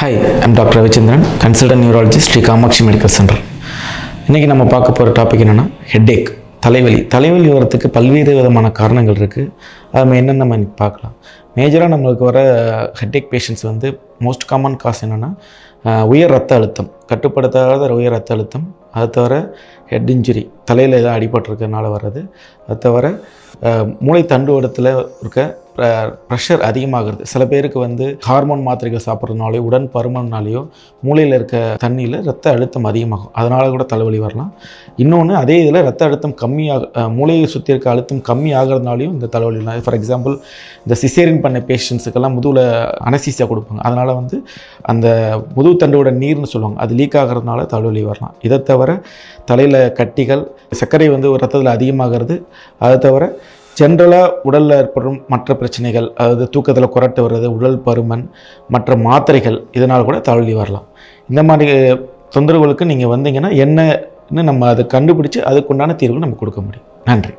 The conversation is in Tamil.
Hi, I'm doctor Ravichandran, consultant neurologist, Shri Kamakshi medical centre. இன்றைக்கி நம்ம பார்க்க போகிற டாபிக் என்னென்னா ஹெட்டேக், தலைவலி வரத்துக்கு பல்வேறு விதமான காரணங்கள் இருக்குது. அது நம்ம என்னென்னு நம்ம இன்றைக்கி பார்க்கலாம். மேஜராக நம்மளுக்கு வர ஹெட்டேக் பேஷண்ட்ஸ் வந்து மோஸ்ட் காமன் காஸ் என்னென்னா உயர் ரத்த அழுத்தம், கட்டுப்படுத்தாத உயர் ரத்த அழுத்தம், அது தவிர ஹெட் இன்ஜுரி, தலையில் எதாவது அடிபட்டிருக்கிறதுனால வர்றது, அது தவிர மூளை தண்டுவடத்தில் இருக்க ப்ரெஷர் அதிகமாகிறது. சில பேருக்கு வந்து ஹார்மோன் மாத்திரைகள் சாப்பிட்றதுனாலையோ உடன் பருமனாலேயோ மூளையில் இருக்க தண்ணியில் ரத்த அழுத்தம் அதிகமாகும், அதனால் கூட தலைவலி வரலாம். இன்னொன்று, அதே இதில் ரத்த அழுத்தம் மூளையை சுற்றி இருக்க அழுத்தம் கம்மி ஆகிறதுனாலையும் இந்த தலைவலிலாம். ஃபார் எக்ஸாம்பிள், இந்த சிசேரியன் பண்ண பேஷண்ட்ஸுக்கெல்லாம் முதுகில் அனஸ்தீசியா கொடுப்பாங்க. அதனால் வந்து அந்த முதுகு தண்டுவோட நீர்னு சொல்லுவாங்க, அது லீக் ஆகிறதுனால தலைவலி வரலாம். இதை தவிர தலையில் கட்டிகள், சர்க்கரை வந்து ஒரு ரத்தத்தில் அதிகமாகிறது, அதை தவிர ஜென்ரலாக உடலில் ஏற்படும் மற்ற பிரச்சனைகள், அதாவது தூக்கத்தில் குறைட்டு வர்றது, உடல் பருமன், மற்ற மாத்திரைகள், இதனால் கூட தலைவலி வரலாம். இந்த மாதிரி தொந்தரவுகளுக்கு நீங்கள் வந்தீங்கன்னா என்னன்னு நம்ம அதை கண்டுபிடிச்சி அதுக்குண்டான தீர்வு நம்ம கொடுக்க முடியும். நன்றி.